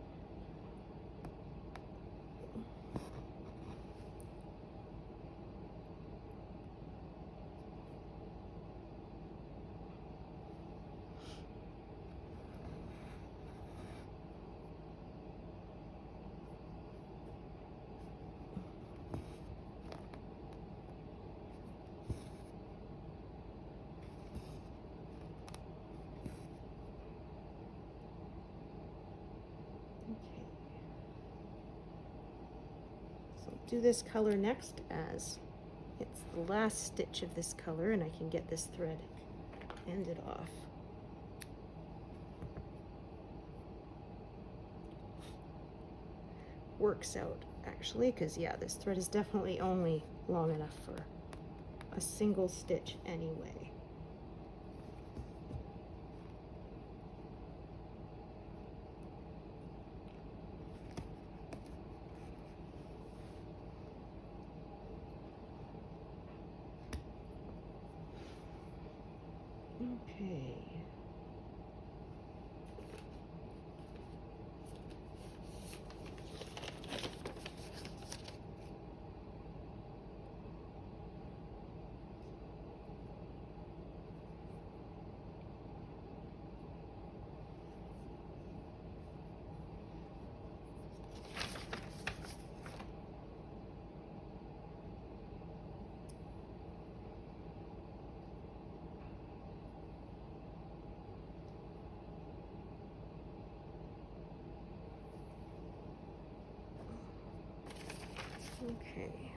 Do this color next, as it's the last stitch of this color and I can get this thread ended off. Works out actually, because yeah, this thread is definitely only long enough for a single stitch anyway. Okay. Okay.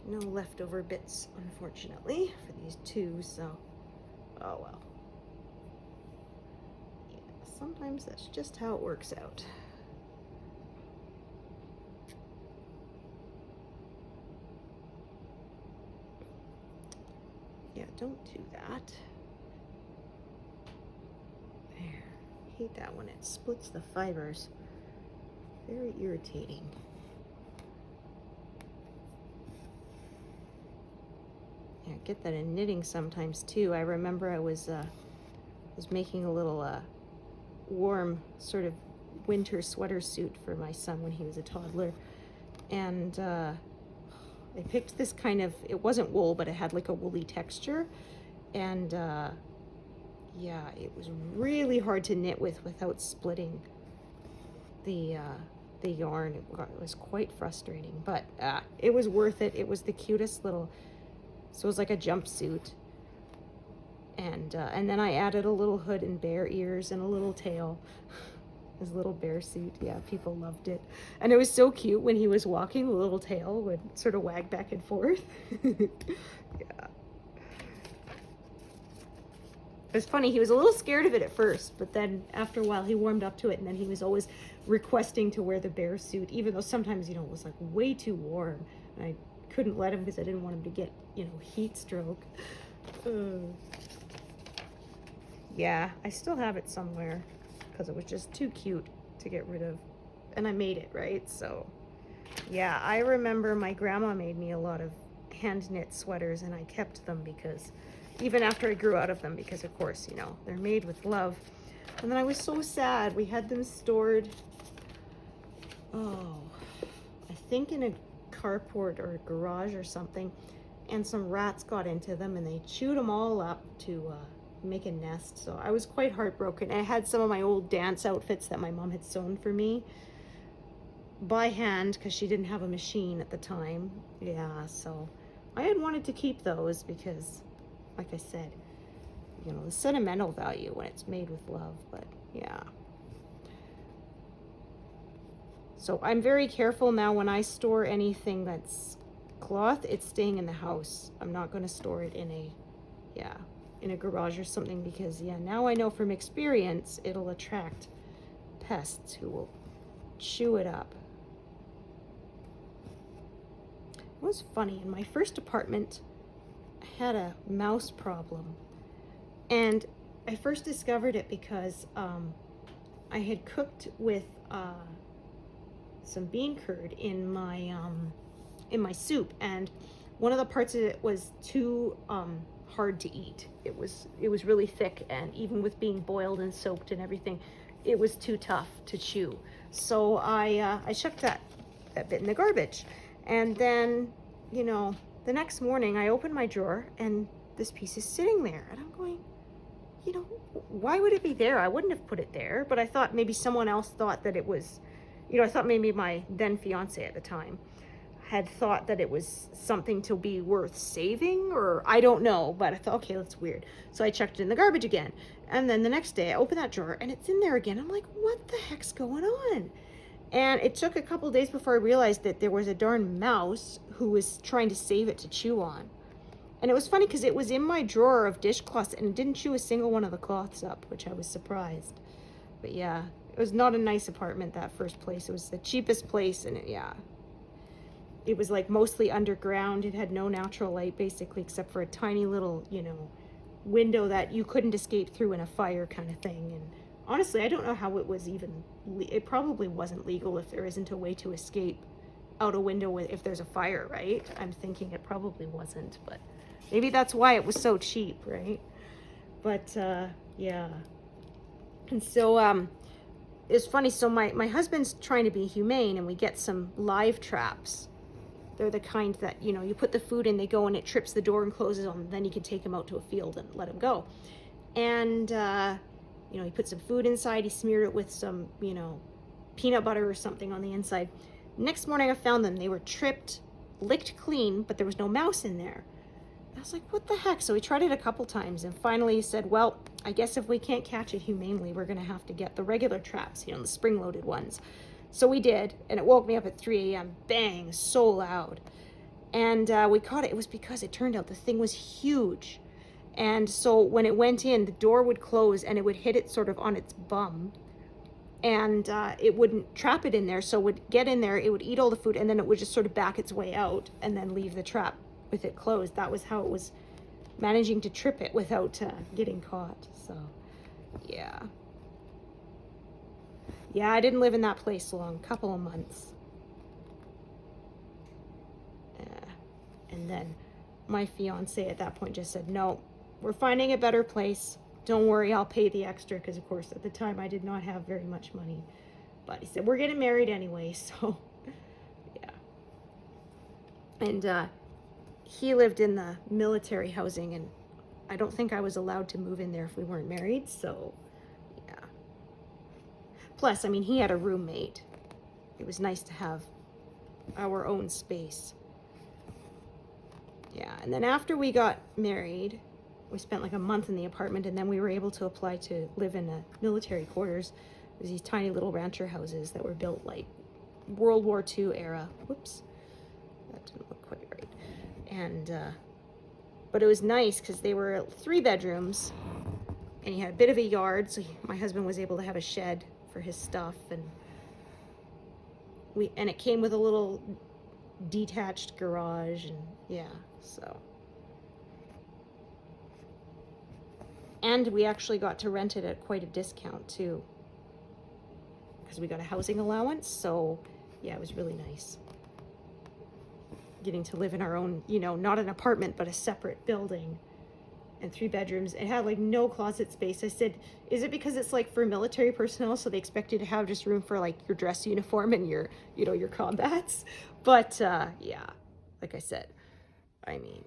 No leftover bits, unfortunately, for these two, so oh well. Yeah, sometimes that's just how it works out. Yeah, don't do that. There. Hate that when it splits the fibers. Very irritating. Yeah, I get that in knitting sometimes too. I remember I was making a little warm sort of winter sweater suit for my son when he was a toddler, and I picked this kind of, it wasn't wool, but it had like a woolly texture, and yeah, it was really hard to knit with without splitting the yarn. It was quite frustrating, but it was worth it. It was the cutest little, so it was like a jumpsuit, and then I added a little hood and bear ears and a little tail. His little bear suit, yeah, people loved it. And it was so cute when he was walking, the little tail would sort of wag back and forth. Yeah. It was funny, he was a little scared of it at first, but then after a while he warmed up to it, and then he was always requesting to wear the bear suit, even though sometimes, you know, it was like way too warm. And I couldn't let him because I didn't want him to get, you know, heat stroke. Yeah, I still have it somewhere because it was just too cute to get rid of. And I made it, right? So yeah, I remember my grandma made me a lot of hand knit sweaters, and I kept them because even after I grew out of them, because of course, you know, they're made with love. And then I was so sad. We had them stored, oh, I think in a carport or a garage or something, and some rats got into them and they chewed them all up to make a nest. So I was quite heartbroken. I had some of my old dance outfits that my mom had sewn for me, by hand because she didn't have a machine at the time. Yeah, so I had wanted to keep those because, like I said, you know, the sentimental value when it's made with love. But yeah. So I'm very careful now when I store anything that's cloth, it's staying in the house. I'm not going to store it in a, yeah, in a garage or something because, yeah, now I know from experience it'll attract pests who will chew it up. It was funny, in my first apartment, I had a mouse problem. And I first discovered it because I had cooked with some bean curd in my soup, and one of the parts of it was too hard to eat. It was really thick, and even with being boiled and soaked and everything, it was too tough to chew. So I chucked that bit in the garbage. And then, you know, the next morning I opened my drawer and this piece is sitting there, and I'm going, you know, why would it be there? I wouldn't have put it there, but I thought maybe someone else thought that it was, you know, I thought maybe my then fiance at the time had thought that it was something to be worth saving, or I don't know, but I thought, okay, that's weird. So I checked it in the garbage again. And then the next day I opened that drawer and it's in there again. I'm like, what the heck's going on? And it took a couple days before I realized that there was a darn mouse who was trying to save it to chew on. And it was funny because it was in my drawer of dishcloths and it didn't chew a single one of the cloths up, which I was surprised. But yeah, it was not a nice apartment, that first place. It was the cheapest place, and it was like mostly underground. It had no natural light basically, except for a tiny little, you know, window that you couldn't escape through in a fire kind of thing. And honestly, I don't know how it was even, it probably wasn't legal if there isn't a way to escape out a window if there's a fire, right? I'm thinking it probably wasn't, but maybe that's why it was so cheap, right? But yeah. And so it's funny, so my husband's trying to be humane, and we get some live traps. They're the kind that, you know, you put the food in, they go and it trips the door and closes on them, then you can take them out to a field and let them go. And you know, he put some food inside, he smeared it with some, you know, peanut butter or something on the inside. Next morning I found them. They were tripped, licked clean, but there was no mouse in there. I was like, what the heck? So we tried it a couple times, and finally he said, well, I guess if we can't catch it humanely, we're gonna have to get the regular traps, you know, the spring-loaded ones. So we did, and it woke me up at 3 a.m. Bang, so loud. And we caught it. It was because it turned out the thing was huge. And so when it went in, the door would close and it would hit it sort of on its bum. And it wouldn't trap it in there. So it would get in there, it would eat all the food, and then it would just sort of back its way out and then leave the trap with it closed. That was how it was managing to trip it without getting caught. So, yeah. Yeah, I didn't live in that place long, couple of months. And then my fiance at that point just said, no, we're finding a better place. Don't worry, I'll pay the extra, because of course at the time I did not have very much money. But he said, we're getting married anyway, so yeah. And he lived in the military housing, and I don't think I was allowed to move in there if we weren't married, so yeah. Plus, I mean, he had a roommate. It was nice to have our own space. Yeah, and then after we got married, we spent like a month in the apartment, and then we were able to apply to live in a military quarters. There's these tiny little rancher houses that were built like World War II era. Whoops, that didn't look quite right. And but it was nice because they were 3 bedrooms, and he had a bit of a yard, so my husband was able to have a shed for his stuff, and it came with a little detached garage, and yeah, so. And we actually got to rent it at quite a discount too, because we got a housing allowance. So yeah, it was really nice getting to live in our own, you know, not an apartment, but a separate building, and 3 bedrooms. It had like no closet space. I said, is it because it's like for military personnel, so they expect you to have just room for like your dress uniform and your, you know, your combats? But yeah, like I said, I mean,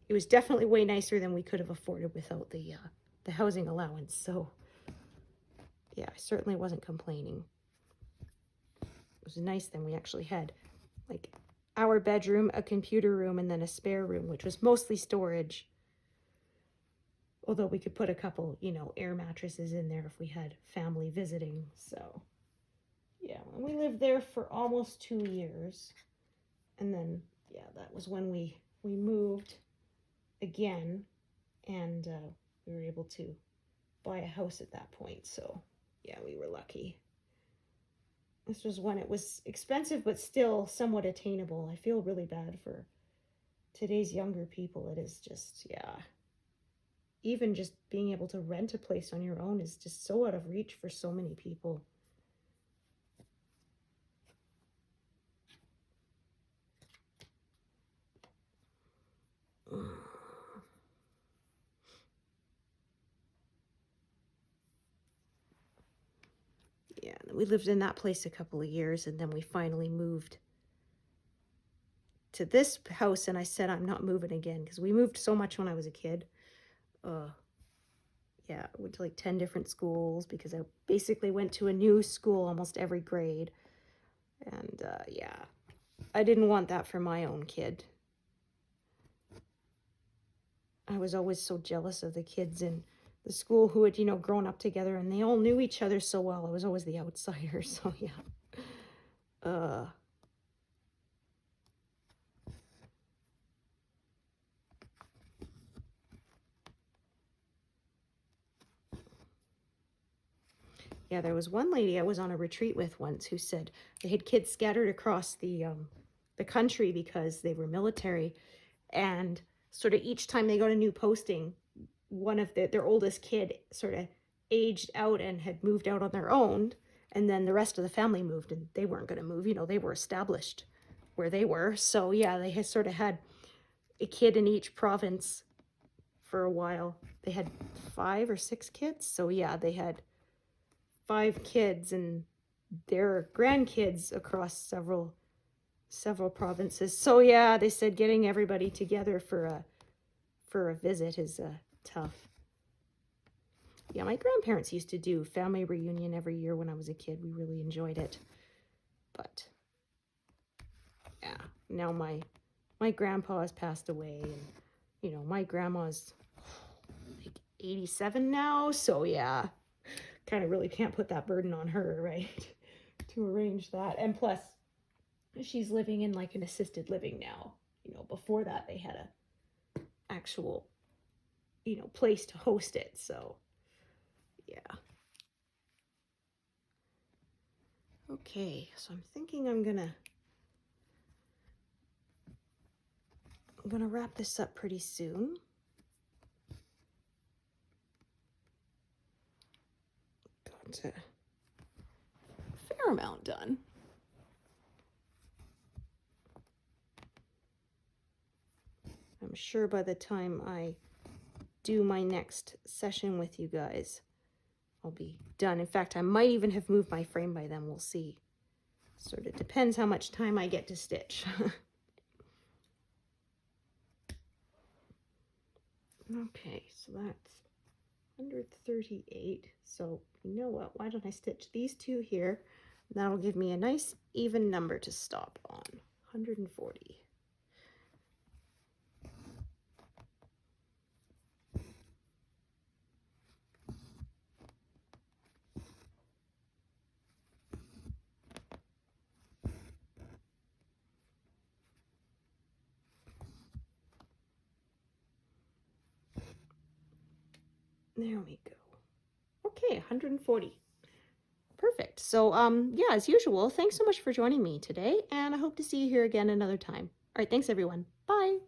it was definitely way nicer than we could have afforded without the housing allowance. So yeah, I certainly wasn't complaining. was nice then. We actually had like our bedroom, a computer room, and then a spare room, which was mostly storage. Although we could put a couple, you know, air mattresses in there if we had family visiting. So, yeah, we lived there for almost 2 years. And then, yeah, that was when we moved again. And we were able to buy a house at that point. So, yeah, we were lucky. This was when it was expensive, but still somewhat attainable. I feel really bad for today's younger people. It is just, yeah. Even just being able to rent a place on your own is just so out of reach for so many people. Yeah, we lived in that place a couple of years, and then we finally moved to this house, and I said I'm not moving again because we moved so much when I was a kid. Yeah, I went to like 10 different schools because I basically went to a new school almost every grade. And yeah, I didn't want that for my own kid. I was always so jealous of the kids in the school who had, you know, grown up together, and they all knew each other so well. I was always the outsider, so yeah. Yeah, there was one lady I was on a retreat with once who said they had kids scattered across the country because they were military, and sort of each time they got a new posting, one of their oldest kid sort of aged out and had moved out on their own, and then the rest of the family moved, and they weren't going to move. You know, they were established where they were. So yeah, they had sort of had a kid in each province for a while. They had 5 or 6 kids. So yeah, they had 5 kids and their grandkids across several provinces. So yeah, they said getting everybody together for a visit is tough. Yeah, my grandparents used to do family reunion every year when I was a kid. We really enjoyed it. But yeah, now my grandpa has passed away, and you know, my grandma's like 87 now, so yeah, kind of really can't put that burden on her, right? To arrange that. And plus, she's living in like an assisted living now. You know, before that they had a actual, you know, place to host it. So yeah. Okay, so I'm thinking I'm gonna wrap this up pretty soon. Got a fair amount done. I'm sure by the time I do my next session with you guys, I'll be done. In fact, I might even have moved my frame by then. We'll see. Sort of depends how much time I get to stitch. Okay, so that's 138. So you know what? Why don't I stitch these 2 here? That'll give me a nice even number to stop on. 140. There we go. Okay, 140. Perfect. So, yeah, as usual, thanks so much for joining me today, and I hope to see you here again another time. All right, thanks everyone. Bye.